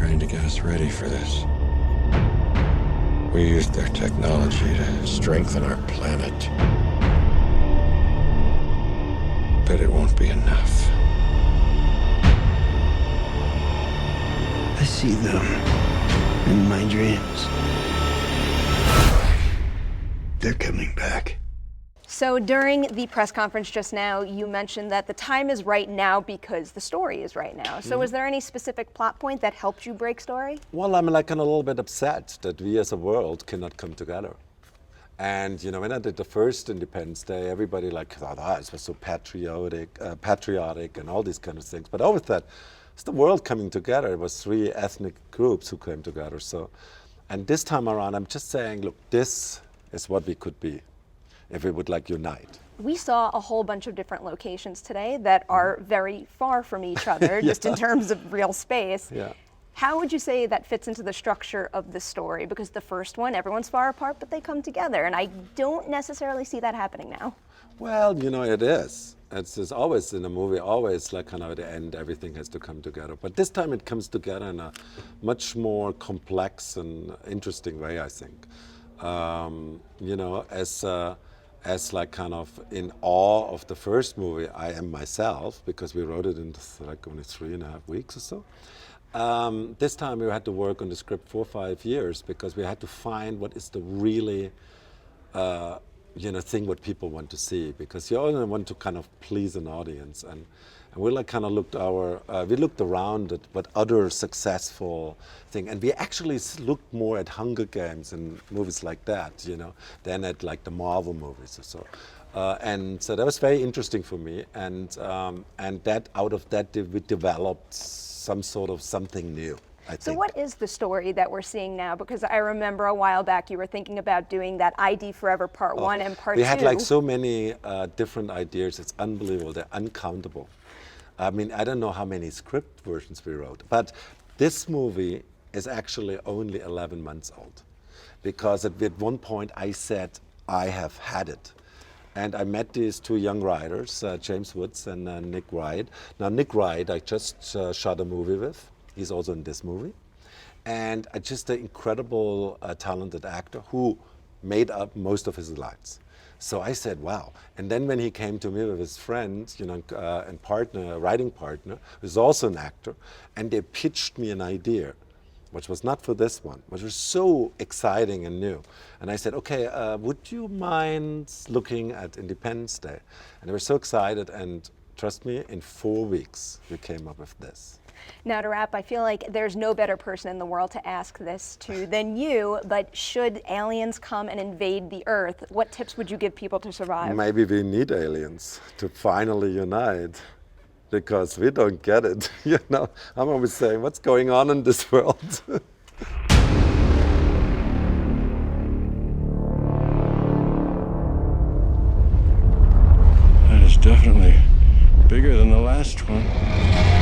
trying to get us ready for this. We used their technology to strengthen our planet. But it won't be enough. I see them in my dreams. They're coming back. So during the press conference just now, you mentioned that the time is right now because the story is right now. So was there any specific plot point that helped you break story? Well, I'm like kind of a little bit upset that we as a world cannot come together. And you know, when I did the first Independence Day, everybody like thought, it was so patriotic and all these kind of things. But I always thought, it's the world coming together. It was 3 ethnic groups who came together. So, and this time around, I'm just saying, look, this is what we could be if we would like unite. We saw a whole bunch of different locations today that are very far from each other, just in terms of real space. Yeah. How would you say that fits into the structure of the story? Because the first one, everyone's far apart, but they come together, and I don't necessarily see that happening now. Well, you know, it is. It's always in a movie, always like kind of at the end, everything has to come together. But this time it comes together in a much more complex and interesting way, I think. You know, as like kind of in awe of the first movie, I am myself, because we wrote it in like only 3.5 weeks or so. This time we had to work on the script 4 or 5 years, because we had to find what is the really, you know, thing what people want to see, because you only want to kind of please an audience. And we like kind of we looked around at what other successful thing, and we actually looked more at Hunger Games and movies like that, you know, than at like the Marvel movies or so. And so that was very interesting for me, and that out of that we developed some sort of something new, I think. So what is the story that we're seeing now? Because I remember a while back you were thinking about doing that ID Forever Part 1 and Part 2. We had like so many different ideas, it's unbelievable, they're uncountable. I mean, I don't know how many script versions we wrote, but this movie is actually only 11 months old, because at one point I said, I have had it. And I met these 2 young writers, James Woods and Nick Wright. Now, Nick Wright, I just shot a movie with. He's also in this movie. And just an incredible, talented actor who made up most of his lines. So I said, wow. And then when he came to me with his friend, you know, and partner, writing partner, who's also an actor, and they pitched me an idea, which was not for this one, which was so exciting and new. And I said, okay, would you mind looking at Independence Day? And they were so excited, and trust me, in 4 weeks, we came up with this. Now to wrap, I feel like there's no better person in the world to ask this to than you, but should aliens come and invade the Earth, what tips would you give people to survive? Maybe we need aliens to finally unite, because we don't get it. You know, I'm always saying, what's going on in this world? That is definitely bigger than the last one.